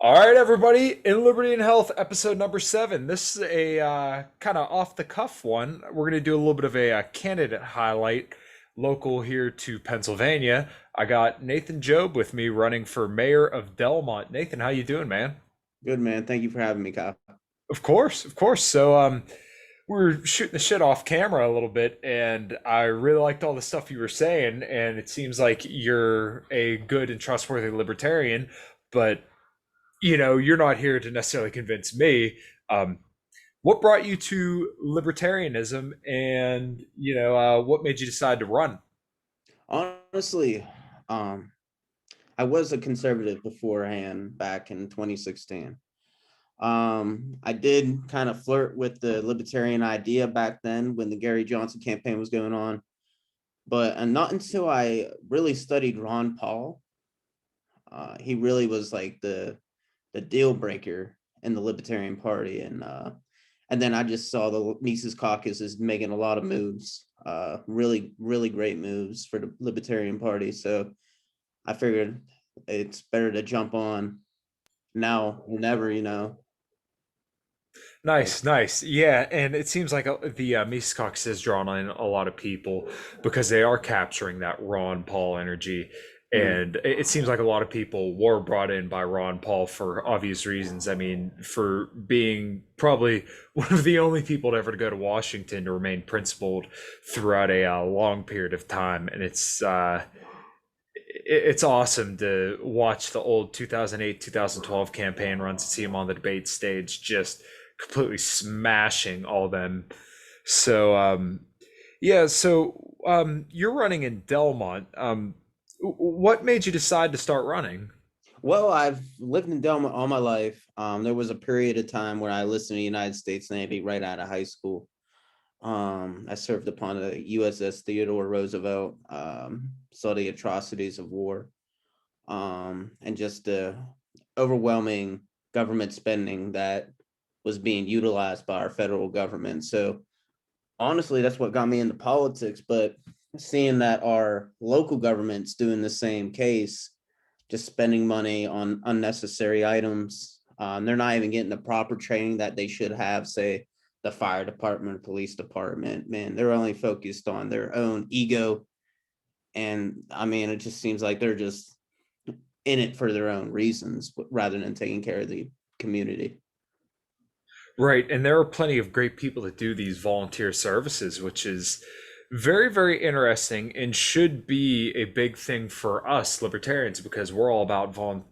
All right, everybody, in Liberty and Health, episode number 7. This is a kind of off the cuff one. We're going to do a little bit of a candidate highlight local here to Pennsylvania. I got Nathan Jobe with me running for mayor of Delmont. Nathan, how you doing, man? Good man. Thank you for having me, Kyle. Of course, of course. We're shooting the shit off camera a little bit, and I really liked all the stuff you were saying, and it seems like you're a good and trustworthy libertarian, but you're not here to necessarily convince me. Um, what brought you to libertarianism, and what made you decide to run? Honestly, um, I was a conservative beforehand back in 2016. I did kind of flirt with the libertarian idea back then when the Gary Johnson campaign was going on, but not until I really studied Ron Paul, he really was like the deal breaker in the Libertarian Party, and then I just saw the Mises Caucus is making a lot of moves, really great moves for the Libertarian Party. So I figured it's better to jump on now or never. Like, Nice, nice. Yeah, and it seems like the Mises Caucus has drawn in a lot of people because they are capturing that Ron Paul energy. mm, And it seems like a lot of people were brought in by Ron Paul for obvious reasons. I mean, for being probably one of the only people to ever go to Washington to remain principled throughout a long period of time. And it's awesome to watch the old 2008 2012 campaign runs and see him on the debate stage just completely smashing all them. So you're running in Delmont. What made you decide to start running? well, I've lived in Delmont all my life. There was a period of time where I listened to the United States Navy right out of high school. I served upon the USS Theodore Roosevelt, saw the atrocities of war, and just the overwhelming government spending that was being utilized by our federal government. So honestly, that's what got me into politics. But seeing that our local government's doing the same case, just spending money on unnecessary items, they're not even getting the proper training that they should have, say the fire department, police department. Man, they're only focused on their own ego. And I mean, it just seems like they're just in it for their own reasons rather than taking care of the community. Right, and there are plenty of great people that do these volunteer services, which is very, very interesting and should be a big thing for us libertarians because we're all about Volunteer.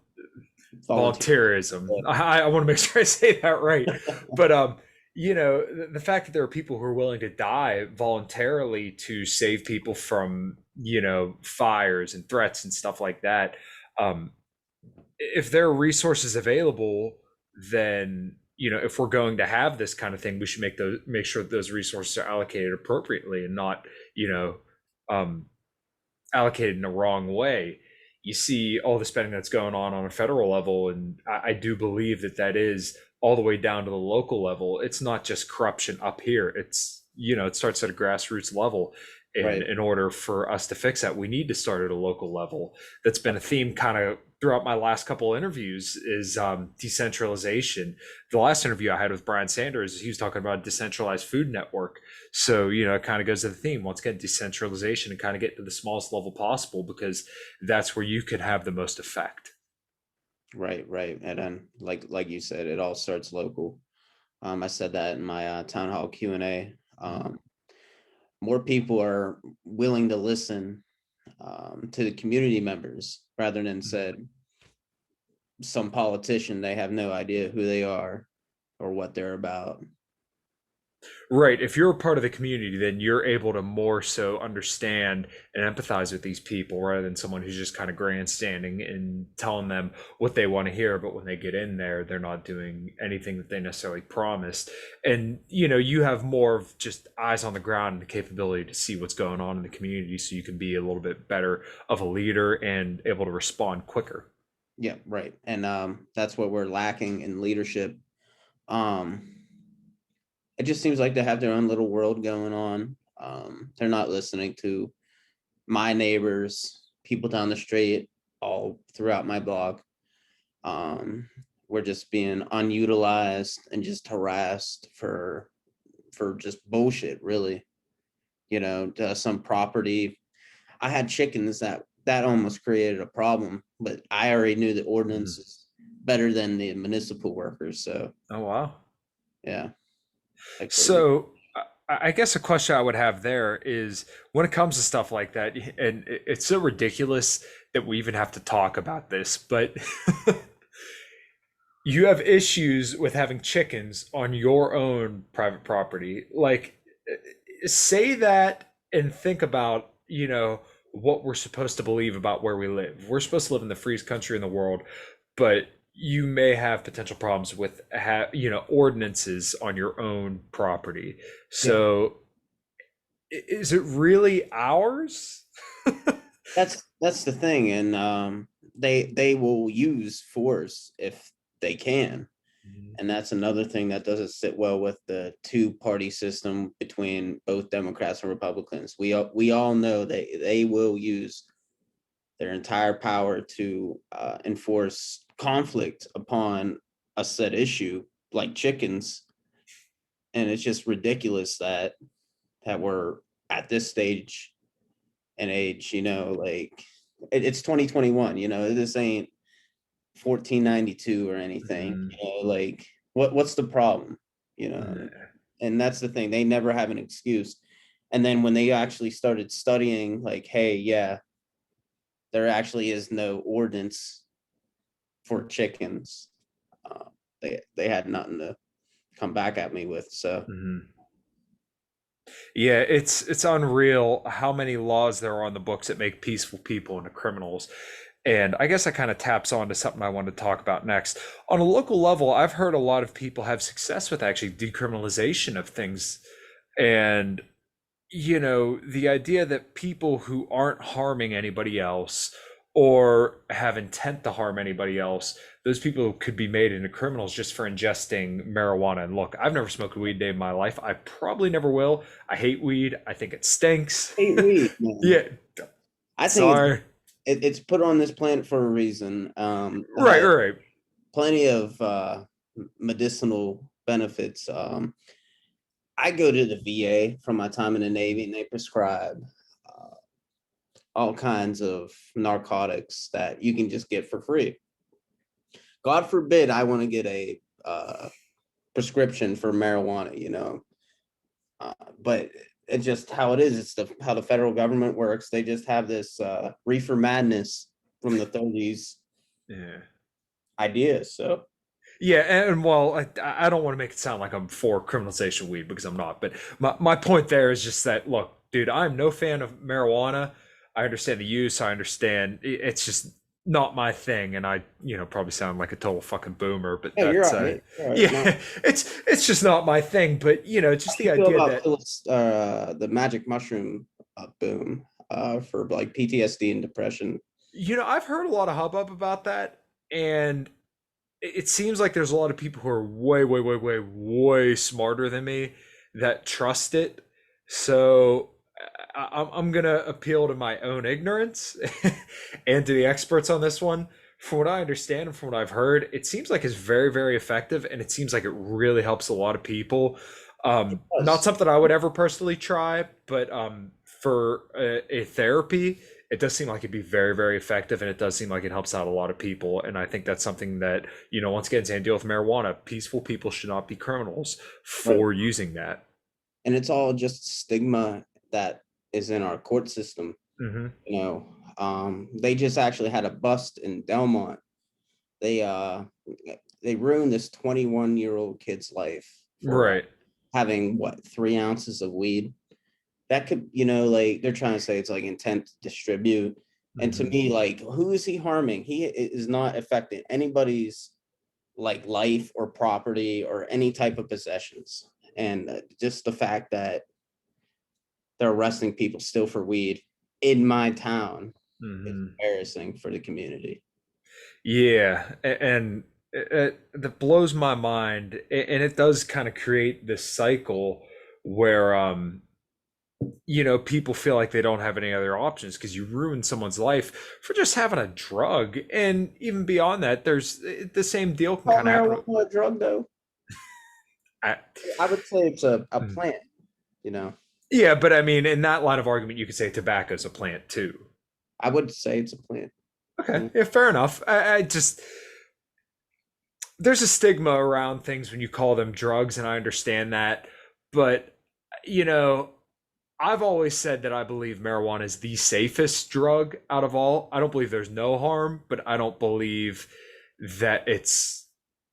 volunteerism. I want to make sure I say that right. But the fact that there are people who are willing to die voluntarily to save people from, fires and threats and stuff like that. Um, if there are resources available, then if we're going to have this kind of thing, we should make sure that those resources are allocated appropriately and not, you know, um, allocated in the wrong way. You see all the spending that's going on a federal level, and I do believe that that is all the way down to the local level. It's not just corruption up here. It's it starts at a grassroots level. And Right. in order for us to fix that, we need to start at a local level. That's been a theme kind of throughout my last couple of interviews is decentralization. The last interview I had with Brian Sanders, he was talking about a decentralized food network. So, it kind of goes to the theme. Let's get decentralization and kind of get to the smallest level possible because that's where you can have the most effect. Right. And then like you said, it all starts local. I said that in my town hall Q&A. More people are willing to listen to the community members rather than said some politician. They have no idea who they are or what they're about. Right. If you're a part of the community, then you're able to more so understand and empathize with these people rather than someone who's just kind of grandstanding and telling them what they want to hear. But when they get in there, they're not doing anything that they necessarily promised. And, you have more of just eyes on the ground and the capability to see what's going on in the community so you can be a little bit better of a leader and able to respond quicker. Yeah, right. And that's what we're lacking in leadership. Um, it just seems like they have their own little world going on. They're not listening to my neighbors, people down the street, all throughout my block. Um, we're just being unutilized and just harassed for just bullshit, really. Some property. I had chickens that almost created a problem, but I already knew the Mhm. ordinance is better than the municipal workers. So Oh wow. yeah, I couldn't. So I guess a question I would have there is when it comes to stuff like that, and it's so ridiculous that we even have to talk about this, but you have issues with having chickens on your own private property. Like, say that and think about, what we're supposed to believe about where we live. We're supposed to live in the freest country in the world, but you may have potential problems with, ordinances on your own property. Yeah, So, is it really ours? that's the thing, and they will use force if they can. And that's another thing that doesn't sit well with the two-party system between both Democrats and Republicans. We all know they will use their entire power to enforce conflict upon a set issue like chickens, and it's just ridiculous that we're at this stage and age. Like it's 2021. This ain't 1492 or anything. Mhm. Like what's the problem? You know, and that's the thing. They never have an excuse. And then when they actually started studying, like, hey, yeah, there actually is no ordinance for chickens. Uh, they had nothing to come back at me with. So Mhm. Yeah, it's unreal how many laws there are on the books that make peaceful people into criminals. And I guess that kind of taps on to something I wanted to talk about next. On a local level, I've heard a lot of people have success with actually decriminalization of things. And, the idea that people who aren't harming anybody else or have intent to harm anybody else, those people could be made into criminals just for ingesting marijuana. And look, I've never smoked weed a day in my life. I probably never will. I hate weed. I think it stinks. hate weed, man. Yeah, I think sorry. it's put on this planet for a reason. It Right, has right. plenty of medicinal benefits. I go to the VA from my time in the Navy, and they prescribe uh, all kinds of narcotics that you can just get for free. God forbid I want to get a prescription for marijuana, but it's just how it is. It's how the federal government works. They just have this reefer madness from the 30s Yeah. ideas. So Yeah, and while I don't want to make it sound like I'm for criminalization of weed because I'm not, but my point there is just that look, dude, I'm no fan of marijuana. I understand the use, I understand it's just not my thing, and I, probably sound like a total fucking boomer, but yeah, you're that's right. You're right. yeah, No, it's just not my thing. But how just do you the feel idea about that the magic mushroom boom for like PTSD and depression? I've heard a lot of hubbub about that, and it seems like there's a lot of people who are way, way, way, way, way smarter than me that trust it. So I'm gonna appeal to my own ignorance and to the experts on this one. From what I understand and from what I've heard, it seems like it's very, very effective, and it seems like it really helps a lot of people. Not Yes. something I would ever personally try, but for a therapy, it does seem like it'd be very, very effective, and it does seem like it helps out a lot of people. And I think that's something that, once again, same deal with marijuana. Peaceful people should not be criminals Right. for using that. And it's all just stigma that is in our court system. Hmm. They just actually had a bust in Delmont. They uh they ruined this 21-year-old kid's life for Right. having what 3 ounces of weed. That could, like they're trying to say it's like intent to distribute. And to Hmm. me, like, who is he harming? He is not affecting anybody's like life or property or any type of possessions. And just the fact that they're arresting people still for weed in my town is Hmm. embarrassing for the community. Yeah, and that blows my mind, and it does kind of create this cycle where people feel like they don't have any other options because you ruin someone's life for just having a drug. And even beyond that, there's the same deal can Call kind of happen with, marijuana a drug though? I, I would say it's a mm. plant, you know. Yeah, but I mean, in that line of argument, you could say tobacco's a plant too. I would say it's a plant. Okay, Yeah. yeah, fair enough. I just there's a stigma around things when you call them drugs, and I understand that. But, you know, I've always said that I believe marijuana is the safest drug out of all. I don't believe there's no harm, but I don't believe that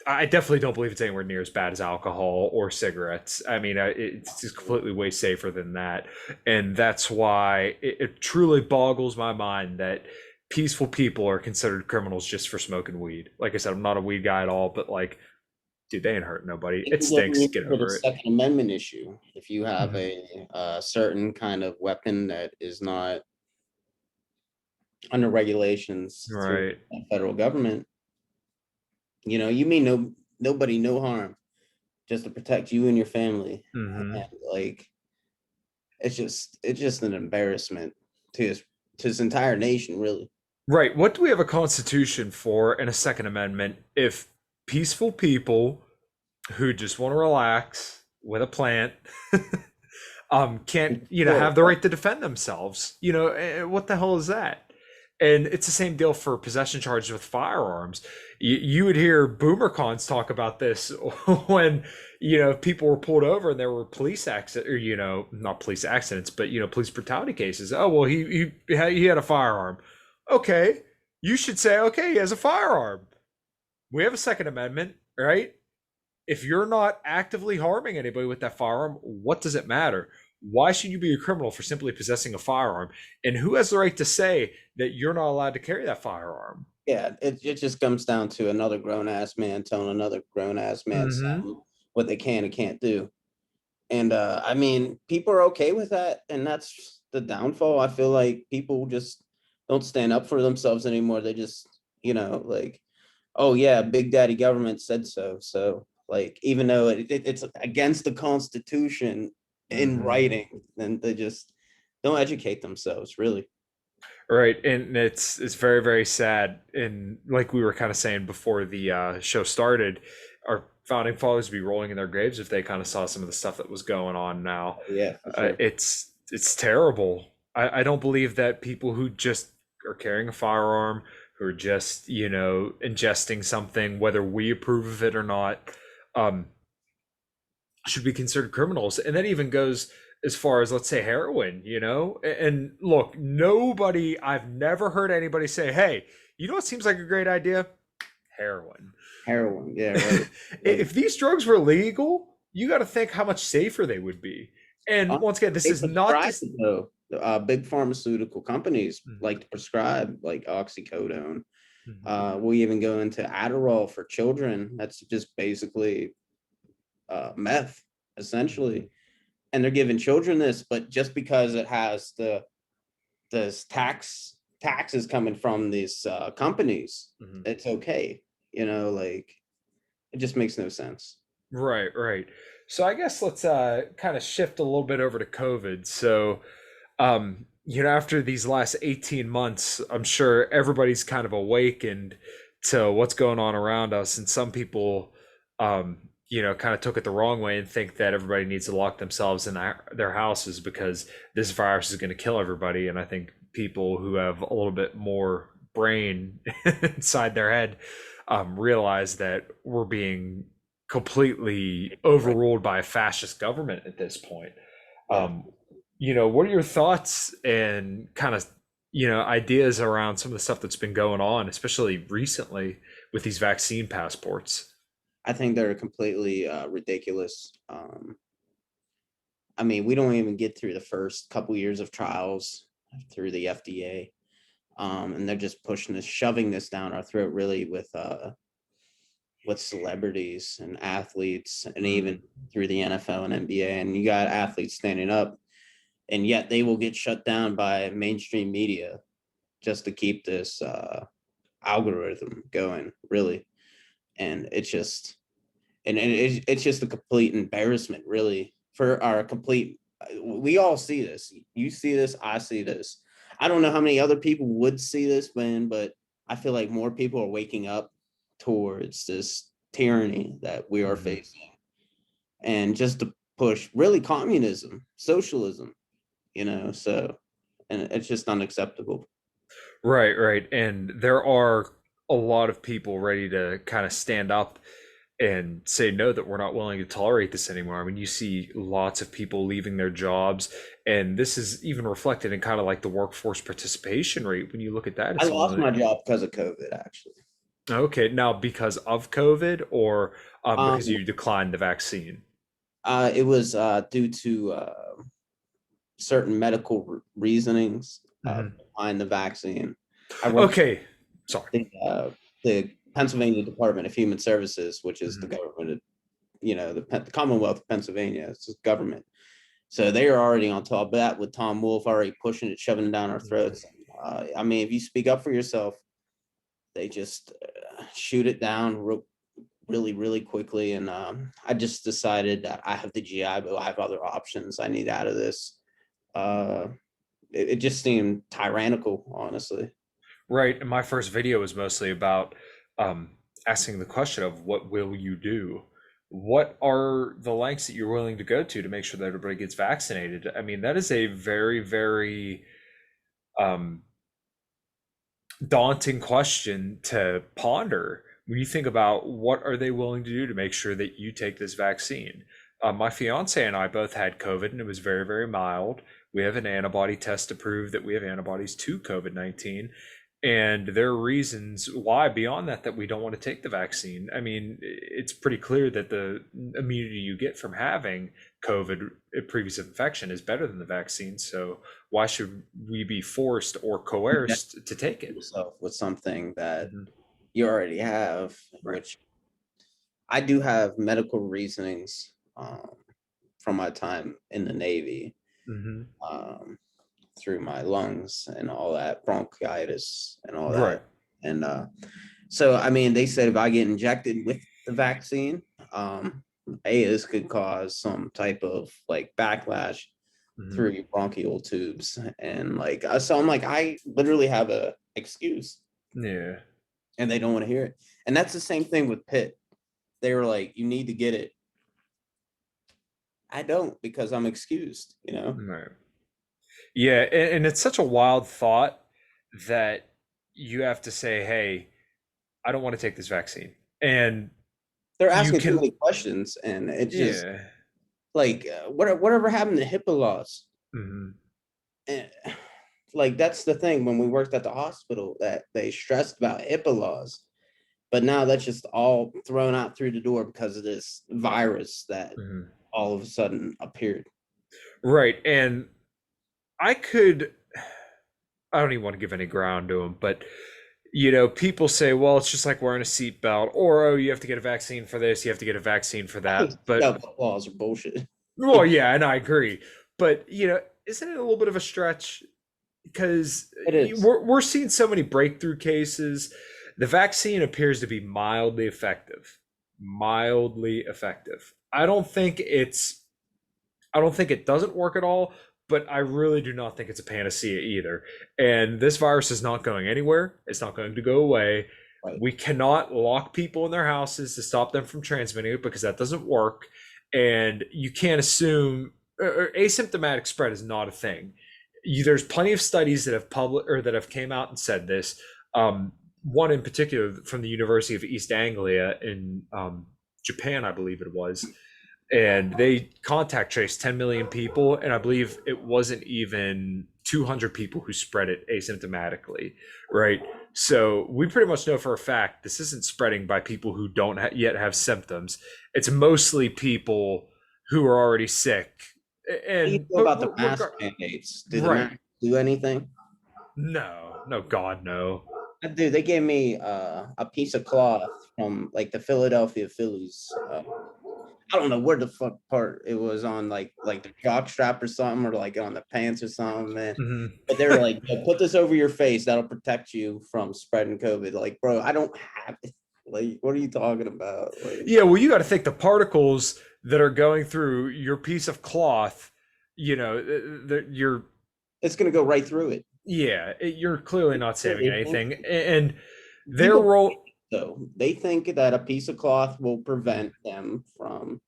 I definitely don't believe it's anywhere near as bad as alcohol or cigarettes. I mean, it's just completely way safer than that. And that's why it truly boggles my mind that peaceful people are considered criminals just for smoking weed. Like I said, I'm not a weed guy at all, but like, dude, they ain't hurt nobody. It It can get stinks. me Get to the over it. Second Amendment issue. If you have Mhm. a certain kind of weapon that is not under regulations through Right. the federal government, you mean nobody, no harm, just to protect you and your family. Hmm. And like it's just an embarrassment to his entire nation, really. Right. What do we have a constitution for and a Second Amendment if peaceful people who just want to relax with a plant can't Well, have the right to defend themselves? What the hell is that? And it's the same deal for possession charges with firearms. You would hear boomer cons talk about this when people were pulled over and there were police accidents, or not police accidents, but police brutality cases. Oh well, he had a firearm. Okay, you should say okay, he has a firearm. We have a Second Amendment, right? If you're not actively harming anybody with that firearm, what does it matter? Why should you be a criminal for simply possessing a firearm? And who has the right to say that you're not allowed to carry that firearm? yeah, it just comes down to another grown ass man telling another grown ass man Mm-hmm. something what they can and can't do. And I mean, people are okay with that, and that's the downfall. I feel like people just don't stand up for themselves anymore. They just, like, oh yeah, Big Daddy government said so. So like, even though it's against the Constitution in Mm-hmm. writing, then they just don't educate themselves, really. Right, and it's very very sad. And like we were kind of saying before the show started, our founding fathers would be rolling in their graves if they kind of saw some of the stuff that was going on now. Yeah, for sure. It's terrible. I don't believe that people who just are carrying a firearm, who are just ingesting something, whether we approve of it or not, um, should be considered criminals. And that even goes as far as, let's say, heroin. And look, I've never heard anybody say, hey, what seems like a great idea? Heroin. Heroin, yeah, right. Like, If these drugs were legal, you got to think how much safer they would be. And once again, this they is not prescribe just. it though. Big pharmaceutical companies Mhm, like to prescribe like oxycodone. mhm, We even go into Adderall for children. That's just basically meth, mhm, essentially. And they're giving children this, but just because it has the taxes coming from these companies, mhm. it's okay. Like it just makes no sense. Right, right. So I guess let's kind of shift a little bit over to COVID. So after these last 18 months, I'm sure everybody's kind of awakened to what's going on around us. And some people, kind of took it the wrong way and think that everybody needs to lock themselves in their houses because this virus is going to kill everybody. And I think people who have a little bit more brain inside their head realize that we're being completely Right. overruled by a fascist government at this point. Yeah. Um, what are your thoughts and kind of, ideas around some of the stuff that's been going on, especially recently with these vaccine passports? I think they're completely ridiculous. I mean, we don't even get through the first couple years of trials through the FDA. And they're just pushing this, shoving this down our throat, really, with celebrities and athletes, and even Mm, through the NFL and NBA. And you got athletes standing up, and yet they will get shut down by mainstream media just to keep this algorithm going, really. And it's just, and it's just a complete embarrassment, really, for our complete We all see this. You see this, I see this. I don't know how many other people would see this, man, but I feel like more people are waking up towards this tyranny that we are Mhm. facing, and just to push really communism, socialism, so, and it's just unacceptable. Right, right. And there are a lot of people ready to kind of stand up and say no, that we're not willing to tolerate this anymore. I mean, you see lots of people leaving their jobs, and this is even reflected in kind of like the workforce participation rate. When you look at that, I it's lost only my job because of COVID, actually. okay now because of COVID or because Um, you declined the vaccine. it was due to certain medical reasonings Hmm. behind the vaccine. I work Okay, sorry. the Pennsylvania Department of Human Services, which is the Hmm. government of, the Commonwealth of Pennsylvania. It's just government. So they are already on top of that with Tom Wolf already pushing it, shoving it down our throats. I mean, if you speak up for yourself, they just shoot it down really, really quickly. And I just decided that I have the GI Bill. I have other options. I need out of this. Uh, it just seemed tyrannical, honestly. Right, and my first video was mostly about um, asking the question of what will you do? What are the lengths that you're willing to go to make sure that everybody gets vaccinated? I mean, that is a very, very um, daunting question to ponder when you think about what are they willing to do to make sure that you take this vaccine. My fiance and I both had COVID, and it was very, very mild. We have an antibody test to prove that we have antibodies to COVID-19. And there are reasons why, beyond that, that we don't want to take the vaccine. I mean, it's pretty clear that the immunity you get from having COVID, a previous infection, is better than the vaccine. So why should we be forced or coerced to take it? Yourself with something that Hmm. you already have, Right. which I do have medical reasonings from my time in the Navy, Hmm. um, through my lungs and all that bronchitis and all Right. that. And so, I mean, they said if I get injected with the vaccine, this could cause some type of like backlash Hmm. through your bronchial tubes. And like, so I'm like, I literally have a excuse Yeah. and they don't want to hear it. And that's the same thing with Pitt. They were like, you need to get it. I don't because I'm excused. Right. Yeah, and it's such a wild thought that you have to say, "Hey, I don't want to take this vaccine," and They're you asking too can, many questions, and it's just yeah. like, whatever happened to HIPAA laws? Hmm. And, like, that's the thing when we worked at the hospital that they stressed about HIPAA laws, but now that's just all thrown out through the door because of this virus that Hmm. all of a sudden appeared. Right, and I could, I don't even want to give any ground to them, but people say, well, it's just like wearing a seatbelt, or oh, you have to get a vaccine for this, you have to get a vaccine for I think that. But seatbelt laws are bullshit. well, yeah, and I agree. But isn't it a little bit of a stretch? Because It is. we're seeing so many breakthrough cases. The vaccine appears to be mildly effective. Mildly effective. I don't think it doesn't work at all, but I really do not think it's a panacea either. And this virus is not going anywhere. It's not going to go away. Right. We cannot lock people in their houses to stop them from transmitting it because that doesn't work. And you can't assume asymptomatic spread is not a thing. There's plenty of studies that have published or that have came out and said this. One in particular from the University of East Anglia in Japan, I believe it was, and they contact traced 10 million people, and I believe it wasn't even 200 people who spread it asymptomatically, right? So we pretty much know for a fact this isn't spreading by people who don't yet have symptoms. It's mostly people who are already sick. How do you And feel about the mask mandates? Do the right, masks do anything? no, no, God, no. Dude, they gave me a piece of cloth from like the Philadelphia Phillies. I don't know where the fuck part it was on, like the jock strap or something, or like on the pants or something, man. Hmm. But they were like, "Yo, put this over your face. That'll protect you from spreading COVID." Like, bro, I don't have it. Like, what are you talking about? Like, Yeah, well, you got to think the particles that are going through your piece of cloth, you know, you're, It's going to go right through it. yeah, you're clearly not saving They think, anything. And their people role, though, they think that a piece of cloth will prevent them from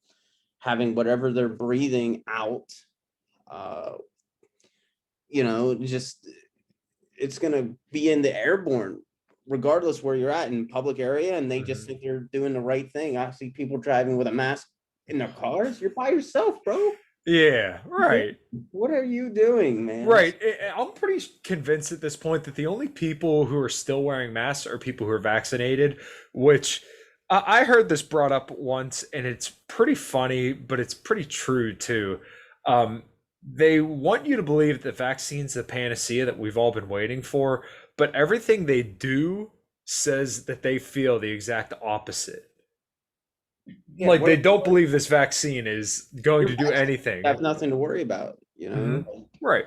having whatever they're breathing out. Uh, just it's gonna be in the airborne, regardless where you're at in public area, and they just Mhm. think they're doing the right thing. I see people driving with a mask in their cars. You're by yourself, bro. Yeah, right. What are you doing, man? Right. I'm pretty convinced at this point that the only people who are still wearing masks are people who are vaccinated, which I heard this brought up once, and it's pretty funny, but it's pretty true too. Um, they want you to believe that the vaccine's the panacea that we've all been waiting for, but everything they do says that they feel the exact opposite. Yeah, Like they don't believe this vaccine is going you're to do anything. have nothing to worry about. Hmm. Right.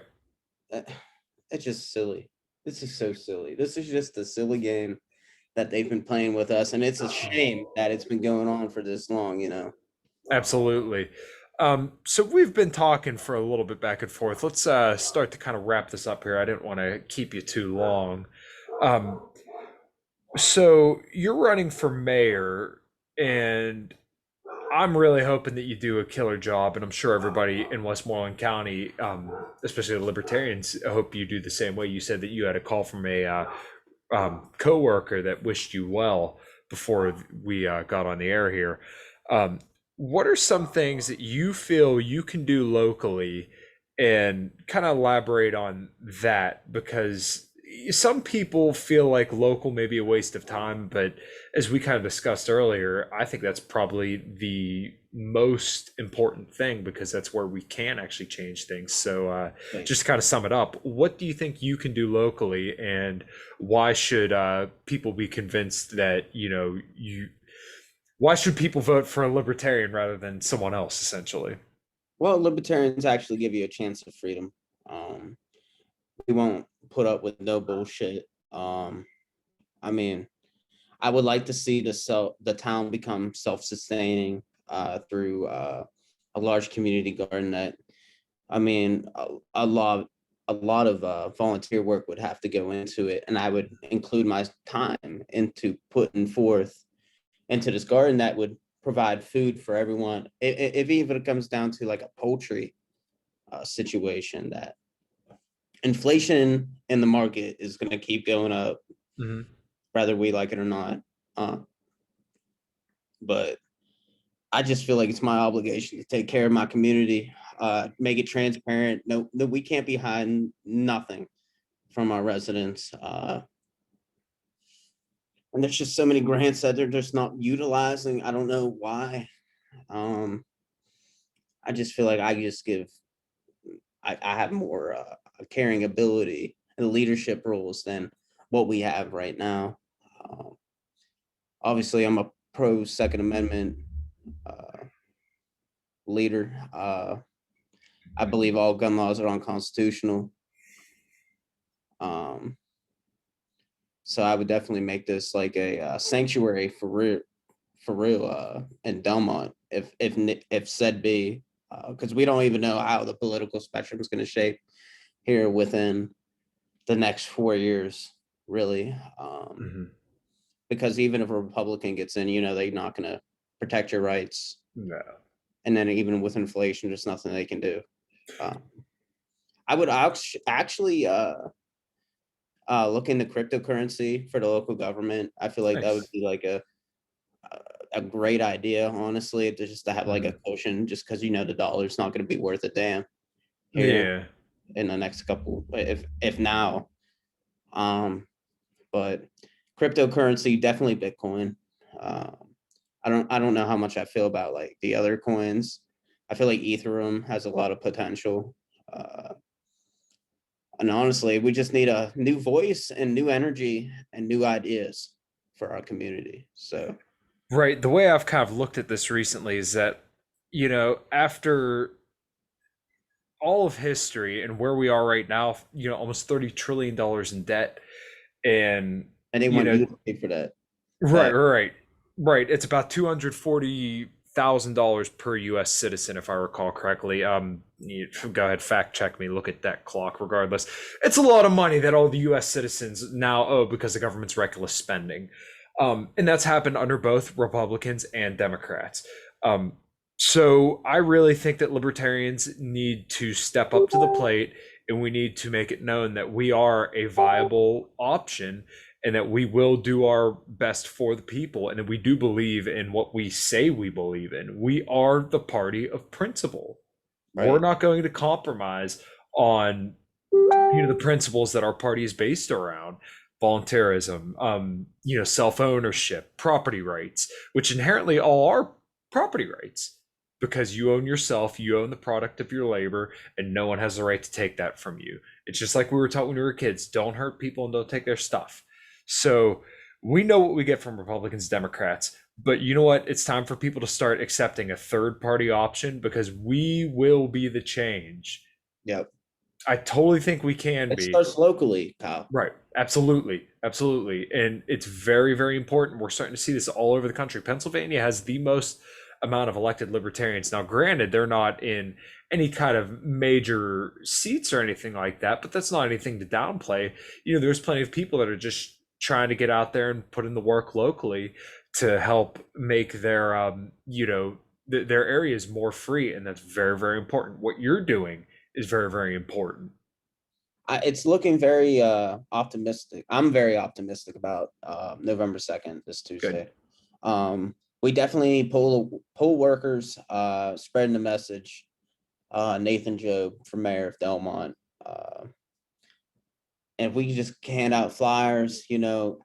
It's just silly. This is so silly. This is just a silly game that they've been playing with us, and it's a shame that it's been going on for this long. Absolutely. So we've been talking for a little bit back and forth. Let's start to kind of wrap this up here. I didn't want to keep you too long. Um, so you're running for mayor, and I'm really hoping that you do a killer job, and I'm sure everybody in Westmoreland County, especially the Libertarians, hope you do the same way. You said that you had a call from a coworker that wished you well before we got on the air here. Um, what are some things that you feel you can do locally, and kind of elaborate on that? Because some people feel like local may be a waste of time, but as we kind of discussed earlier, I think that's probably the most important thing because that's where we can actually change things. So, just to kind of sum it up, what do you think you can do locally, and why should people be convinced that why should people vote for a libertarian rather than someone else, essentially? Well, libertarians actually give you a chance of freedom. Um, we won't put up with no bullshit. I mean, I would like to see the town become self-sustaining through a large community garden. That I mean, a lot of volunteer work would have to go into it, and I would include my time into putting forth into this garden that would provide food for everyone. If even it comes down to like a poultry situation, that inflation in the market is going to keep going up, Mhm. whether we like it or not. Uh, but I just feel like it's my obligation to take care of my community, make it transparent. No, we can't be hiding nothing from our residents. And there's just so many grants that they're just not utilizing. I don't know why. Um, I just feel like I have more carrying ability and leadership roles than what we have right now. Um, Obviously, I'm a pro Second Amendment uh, leader. I believe all gun laws are unconstitutional. Um, so I would definitely make this like a sanctuary for real, in Delmont, if said be, because we don't even know how the political spectrum is going to shape here within the next 4 years, really. Mhm. Because even if a Republican gets in, they're not going to protect your rights. No. And then even with inflation, there's nothing they can do. Um, I would actually look into cryptocurrency for the local government. I feel like that would Nice. be like a great idea, honestly, to just to have like a Mhm. cushion, just because the dollar's not going to be worth a damn here Yeah. in the next couple, if now. Um, but cryptocurrency, definitely Bitcoin. Um, I don't know how much I feel about like the other coins. I feel like Ethereum has a lot of potential. Uh, and honestly, we just need a new voice and new energy and new ideas for our community. So Right. The way I've kind of looked at this recently is that, after all of history and where we are right now, almost $30 trillion in debt. And, and they you want know, you to pay for that. right, That right, right. It's about 240 $1,000 per U.S. citizen, if I recall correctly. You go ahead, fact check me. Look at that clock. Regardless, it's a lot of money that all the U.S. citizens now owe because the government's reckless spending, and that's happened under both Republicans and Democrats. So I really think that libertarians need to step up to the plate, and we need to make it known that we are a viable option and that we will do our best for the people and that we do believe in what we say we believe in. We are the party of principle. We're Right. not going to compromise on the principles that our party is based around: voluntarism, self ownership, property rights, which inherently all are property rights because you own yourself, you own the product of your labor, and no one has the right to take that from you. It's just like we were taught when we were kids: don't hurt people and don't take their stuff. So we know what we get from Republicans, Democrats, but you know what? It's time for people to start accepting a third party option because we will be the change. Yep. I totally think we can It be. starts locally, Kyle. Right. Absolutely. Absolutely. And it's very, very important. We're starting to see this all over the country. Pennsylvania has the most amount of elected libertarians. Now, granted, they're not in any kind of major seats or anything like that, but that's not anything to downplay. There's plenty of people that are just trying to get out there and put in the work locally to help make their areas more free. And that's very, very important. What you're doing is very, very important. It's looking very optimistic. I'm very optimistic about November 2nd, this Good. Tuesday. We definitely need poll workers spreading the message. Nathan Jobe for mayor of Delmont. And if we can just hand out flyers,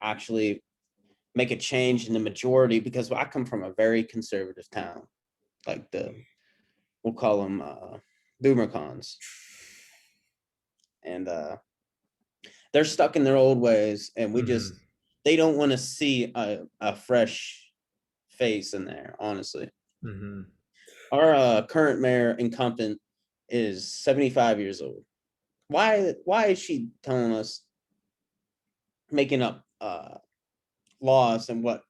actually make a change in the majority, because I come from a very conservative town, like we'll call them boomer cons. And they're stuck in their old ways, and they don't want to see a fresh face in there, honestly. Mm-hmm. Our current mayor incumbent is 75 years old. Why is she telling us, making up laws and what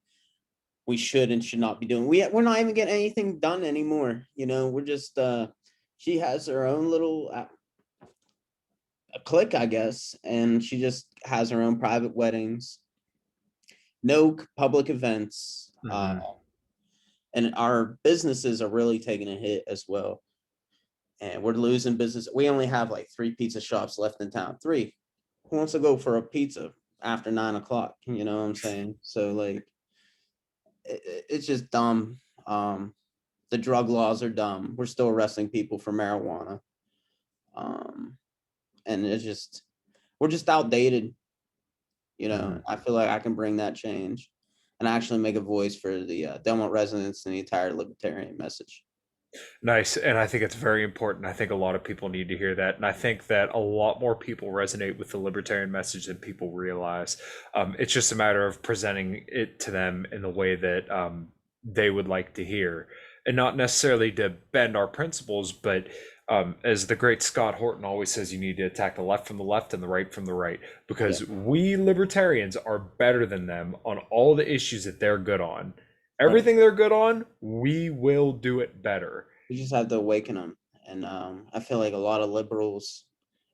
we should and should not be doing? We're not even getting anything done anymore. We're just she has her own little a clique, I guess, and she just has her own private weddings, no public events, and our businesses are really taking a hit as well. And we're losing business. We only have like 3 pizza shops left in town. 3. Who wants to go for a pizza after 9 o'clock? You know what I'm saying? So like, it's just dumb. The drug laws are dumb. We're still arresting people for marijuana. And we're just outdated. I feel like I can bring that change and actually make a voice for the Delmont residents and the entire libertarian message. Nice. And I think it's very important. I think a lot of people need to hear that. And I think that a lot more people resonate with the libertarian message than people realize. It's just a matter of presenting it to them in the way that they would like to hear, and not necessarily to bend our principles, but as the great Scott Horton always says, you need to attack the left from the left and the right from the right, because we libertarians are better than them on all the issues that they're good on. Everything they're good on, we will do it better. We just have to awaken them. And I feel like a lot of liberals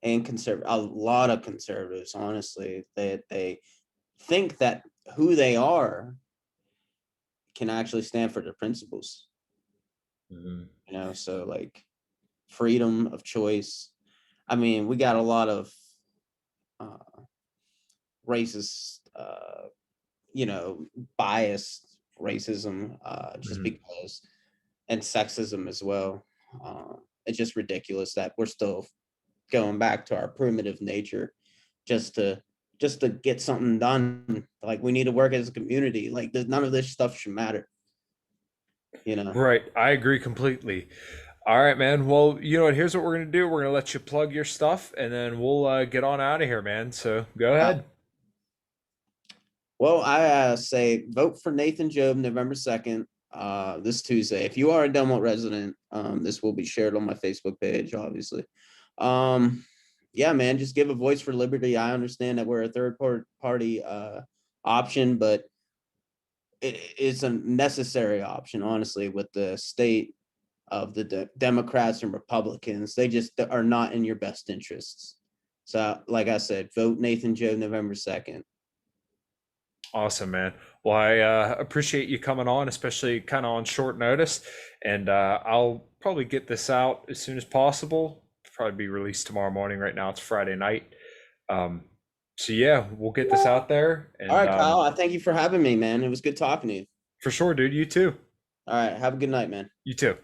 and a lot of conservatives, honestly, they think that who they are can actually stand for their principles. So like freedom of choice. I mean, we got a lot of racist, biased racism, just because, and sexism as well. It's just ridiculous that we're still going back to our primitive nature just to get something done. Like, we need to work as a community. Like, none of this stuff should matter. Right. I agree completely. All right, man. Well, you know what? Here's what we're going to do. We're going to let you plug your stuff, and then we'll get on out of here, man. So go ahead. Well, I say vote for Nathan Jobe November 2nd, this Tuesday. If you are a Delmont resident, this will be shared on my Facebook page, obviously. Yeah, man, just give a voice for liberty. I understand that we're a third party option, but it's a necessary option, honestly, with the state of the Democrats and Republicans. They just are not in your best interests. So, like I said, vote Nathan Joe November 2nd. Awesome, man. Well, I appreciate you coming on, especially kind of on short notice. And I'll probably get this out as soon as possible. Probably be released tomorrow morning. Right now, it's Friday night. Um, so yeah, we'll get this out there. All And right, Kyle, I thank you for having me, man. It was good talking to you. for sure, dude. You too. All right, have a good night, man. You too.